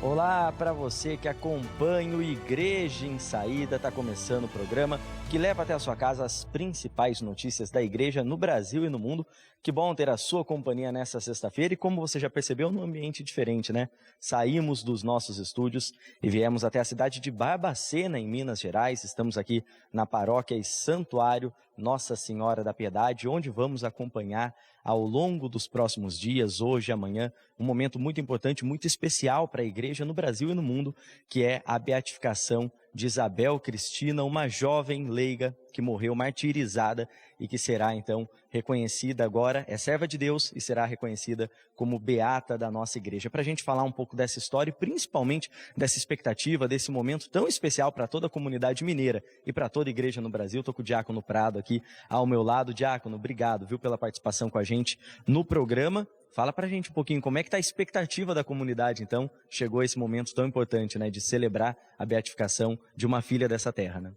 Olá para você que acompanha o Igreja em Saída, está começando o programa que leva até a sua casa as principais notícias da igreja no Brasil e no mundo. Que bom ter a sua companhia nessa sexta-feira e, como você já percebeu, num ambiente diferente, né? Saímos dos nossos estúdios e viemos até a cidade de Barbacena, em Minas Gerais. Estamos aqui na paróquia e santuário Nossa Senhora da Piedade, onde vamos acompanhar ao longo dos próximos dias, hoje e amanhã, um momento muito importante, muito especial para a igreja no Brasil e no mundo, que é a beatificação de Isabel Cristina, uma jovem leiga que morreu martirizada e que será então reconhecida agora, é serva de Deus e será reconhecida como beata da nossa igreja. Para a gente falar um pouco dessa história e principalmente dessa expectativa, desse momento tão especial para toda a comunidade mineira e para toda a igreja no Brasil, estou com o Diácono Prado aqui ao meu lado. Diácono, obrigado, viu, pela participação com a gente no programa. Fala pra gente um pouquinho como é que tá a expectativa da comunidade, então, chegou esse momento tão importante, né, de celebrar a beatificação de uma filha dessa terra, né?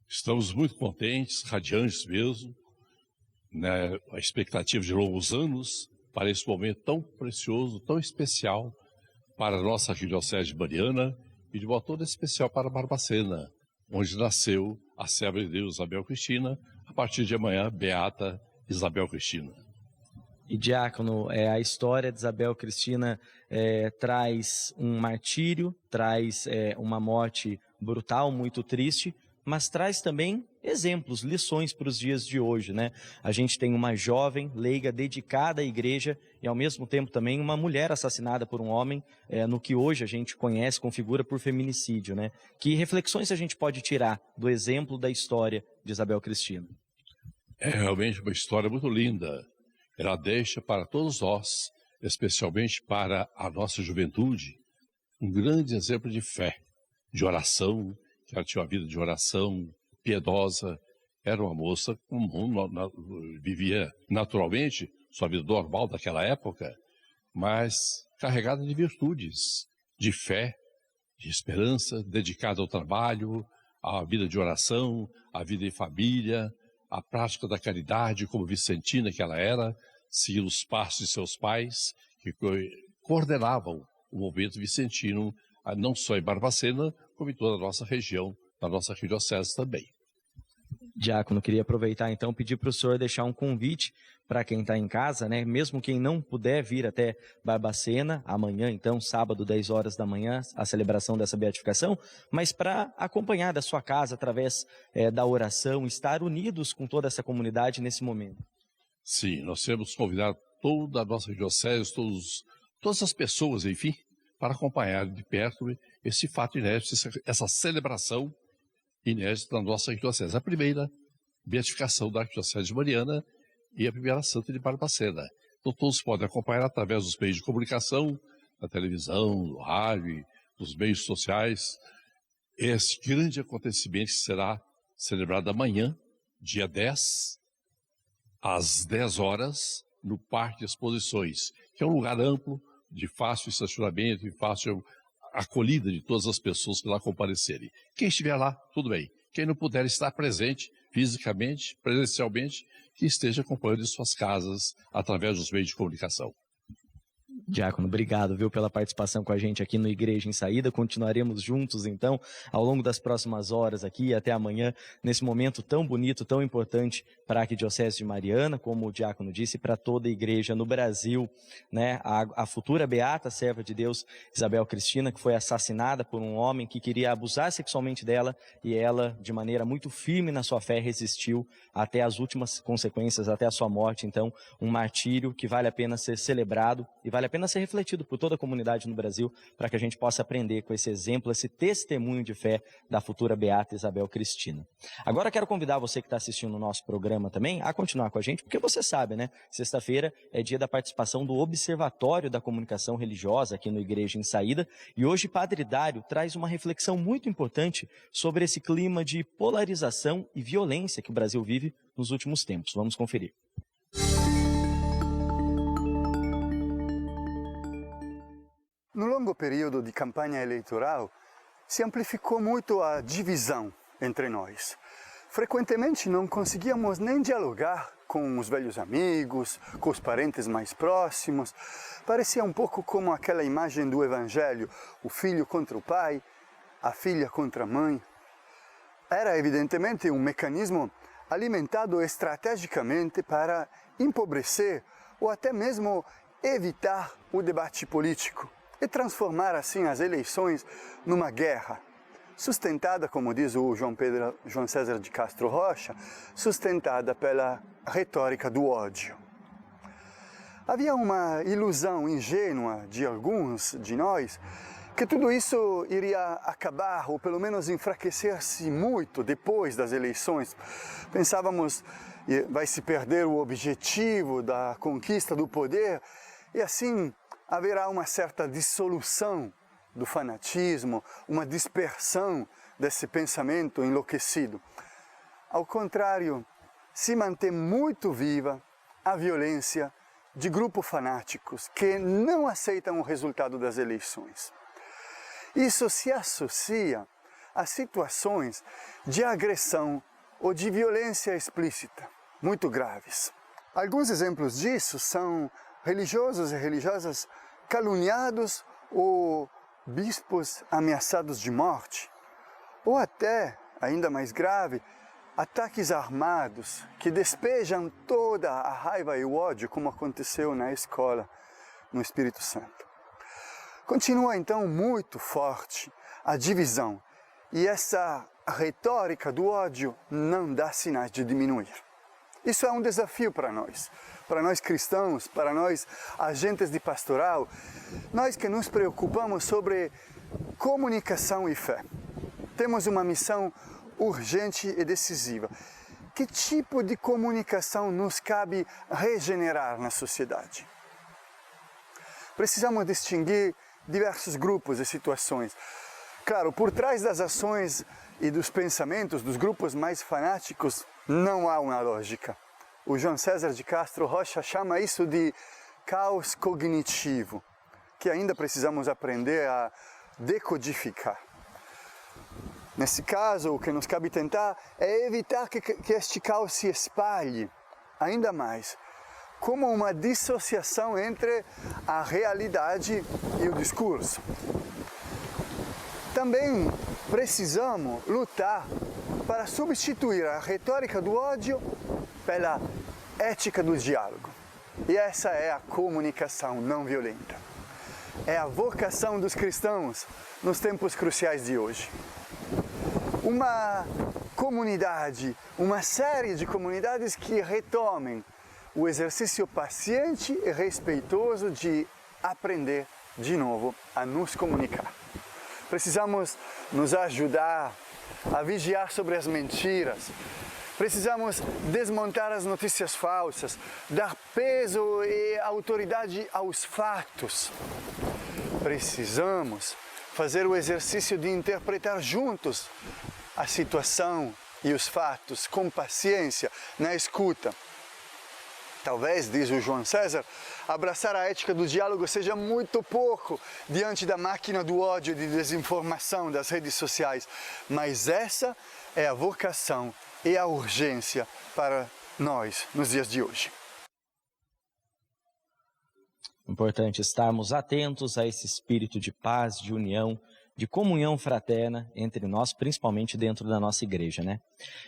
Estamos muito contentes, radiantes mesmo, né, a expectativa de longos anos para esse momento tão precioso, tão especial para a nossa arquidiocese mariana e de modo todo especial para Barbacena, onde nasceu a serva de Deus Isabel Cristina, a partir de amanhã, beata Isabel Cristina. E, Diácono, a história de Isabel Cristina traz um martírio, traz uma morte brutal, muito triste, mas traz também exemplos, lições para os dias de hoje, né? A gente tem uma jovem leiga dedicada à igreja e, ao mesmo tempo, também uma mulher assassinada por um homem, no que hoje a gente conhece, configura por feminicídio, né? Que reflexões a gente pode tirar do exemplo da história de Isabel Cristina? É realmente uma história muito linda. Ela deixa para todos nós, especialmente para a nossa juventude, um grande exemplo de fé, de oração, que ela tinha uma vida de oração piedosa, era uma moça comum, vivia naturalmente sua vida normal daquela época, mas carregada de virtudes, de fé, de esperança, dedicada ao trabalho, à vida de oração, à vida em família, à prática da caridade, como vicentina que ela era, seguindo os passos de seus pais, que coordenavam o movimento vicentino, não só em Barbacena, como em toda a nossa região, na nossa arquidiocese também. Diácono, queria aproveitar então, pedir para o senhor deixar um convite para quem está em casa, né? Mesmo quem não puder vir até Barbacena, amanhã então, sábado, 10 horas da manhã, a celebração dessa beatificação, mas para acompanhar da sua casa através da oração, estar unidos com toda essa comunidade nesse momento. Sim, nós temos convidado toda a nossa arquidiocese, todas as pessoas, enfim, para acompanhar de perto esse fato inédito, essa celebração inédita da nossa arquidiocese. A primeira beatificação da arquidiocese mariana e a primeira santa de Barbacena. Então todos podem acompanhar através dos meios de comunicação, da televisão, do rádio, dos meios sociais, esse grande acontecimento que será celebrado amanhã, dia 10, às 10 horas, no Parque de Exposições, que é um lugar amplo, de fácil estacionamento e fácil acolhida de todas as pessoas que lá comparecerem. Quem estiver lá, tudo bem. Quem não puder estar presente, fisicamente, presencialmente, que esteja acompanhando em suas casas, através dos meios de comunicação. Diácono, obrigado, viu, pela participação com a gente aqui no Igreja em Saída. Continuaremos juntos, então, ao longo das próximas horas aqui, até amanhã, nesse momento tão bonito, tão importante para a Arquidiocese de Mariana, como o Diácono disse, para toda a igreja no Brasil, né? A futura beata serva de Deus, Isabel Cristina, que foi assassinada por um homem que queria abusar sexualmente dela, e ela, de maneira muito firme na sua fé, resistiu até as últimas consequências, até a sua morte. Então, um martírio que vale a pena ser celebrado e vale a pena ser refletido por toda a comunidade no Brasil, para que a gente possa aprender com esse exemplo, esse testemunho de fé da futura beata Isabel Cristina. Agora quero convidar você que está assistindo o nosso programa também a continuar com a gente, porque você sabe, né? Sexta-feira é dia da participação do Observatório da Comunicação Religiosa aqui no Igreja em Saída, e hoje Padre Dário traz uma reflexão muito importante sobre esse clima de polarização e violência que o Brasil vive nos últimos tempos. Vamos conferir. No longo período de campanha eleitoral, se amplificou muito a divisão entre nós. frequentemente não conseguíamos nem dialogar com os velhos amigos, com os parentes mais próximos. Parecia um pouco como aquela imagem do Evangelho, o filho contra o pai, a filha contra a mãe. Era evidentemente um mecanismo alimentado estrategicamente para empobrecer ou até mesmo evitar o debate político e transformar assim as eleições numa guerra, sustentada, como diz o João César de Castro Rocha, sustentada pela retórica do ódio. Havia uma ilusão ingênua de alguns de nós que tudo isso iria acabar, ou pelo menos enfraquecer-se muito depois das eleições. Pensávamos, vai se perder o objetivo da conquista do poder, e assim haverá uma certa dissolução do fanatismo, uma dispersão desse pensamento enlouquecido. Ao contrário, se mantém muito viva a violência de grupos fanáticos que não aceitam o resultado das eleições. Isso se associa a situações de agressão ou de violência explícita, muito graves. Alguns exemplos disso são religiosos e religiosas caluniados ou bispos ameaçados de morte, ou até, ainda mais grave, ataques armados que despejam toda a raiva e o ódio, como aconteceu na escola, no Espírito Santo. Continua então muito forte a divisão, e essa retórica do ódio não dá sinais de diminuir. Isso é um desafio para nós cristãos, para nós agentes de pastoral, nós que nos preocupamos sobre comunicação e fé. Temos uma missão urgente e decisiva. Que tipo de comunicação nos cabe regenerar na sociedade? Precisamos distinguir diversos grupos e situações. Claro, por trás das ações e dos pensamentos dos grupos mais fanáticos, não há uma lógica. O João César de Castro Rocha chama isso de caos cognitivo, que ainda precisamos aprender a decodificar. Nesse caso, o que nos cabe tentar é evitar que este caos se espalhe ainda mais, como uma dissociação entre a realidade e o discurso. Também precisamos lutar para substituir a retórica do ódio pela ética do diálogo. E essa é a comunicação não violenta. É a vocação dos cristãos nos tempos cruciais de hoje. Uma comunidade, uma série de comunidades que retomem o exercício paciente e respeitoso de aprender de novo a nos comunicar. Precisamos nos ajudar a vigiar sobre as mentiras. Precisamos desmontar as notícias falsas, dar peso e autoridade aos fatos. Precisamos fazer o exercício de interpretar juntos a situação e os fatos com paciência, na escuta. Talvez, diz o João César, abraçar a ética do diálogo seja muito pouco diante da máquina do ódio e de desinformação das redes sociais, mas essa é a vocação e a urgência para nós nos dias de hoje. Importante estarmos atentos a esse espírito de paz, de união, de comunhão fraterna entre nós, principalmente dentro da nossa igreja, né?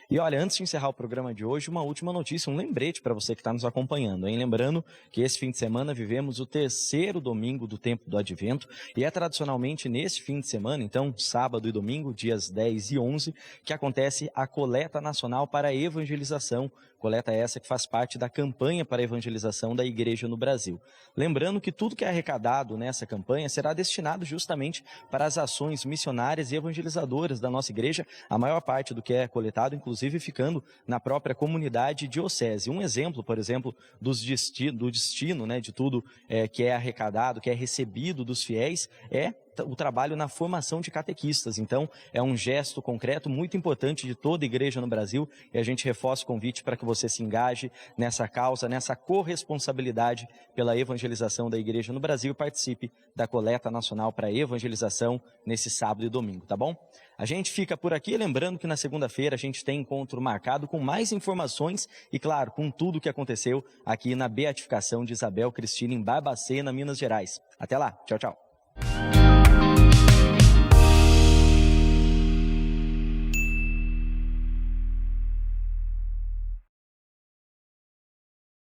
E olha, antes de encerrar o programa de hoje, uma última notícia, um lembrete para você que está nos acompanhando, hein? Lembrando que esse fim de semana vivemos o terceiro domingo do tempo do Advento e é tradicionalmente nesse fim de semana, então sábado e domingo, dias 10 e 11, que acontece a Coleta Nacional para a Evangelização, coleta essa que faz parte da campanha para a evangelização da igreja no Brasil. Lembrando que tudo que é arrecadado nessa campanha será destinado justamente para as ações missionárias e evangelizadoras da nossa igreja, a maior parte do que é coletado, inclusive ficando na própria comunidade diocese. Um exemplo, por exemplo, do destino, né, de tudo que é arrecadado, que é recebido dos fiéis, é o trabalho na formação de catequistas. Então, é um gesto concreto muito importante de toda a igreja no Brasil e a gente reforça o convite para que você se engaje nessa causa, nessa corresponsabilidade pela evangelização da igreja no Brasil e participe da coleta nacional para a evangelização nesse sábado e domingo, tá bom? A gente fica por aqui, lembrando que na segunda-feira a gente tem encontro marcado com mais informações e, claro, com tudo o que aconteceu aqui na beatificação de Isabel Cristina em Barbacena, Minas Gerais. Até lá, tchau, tchau.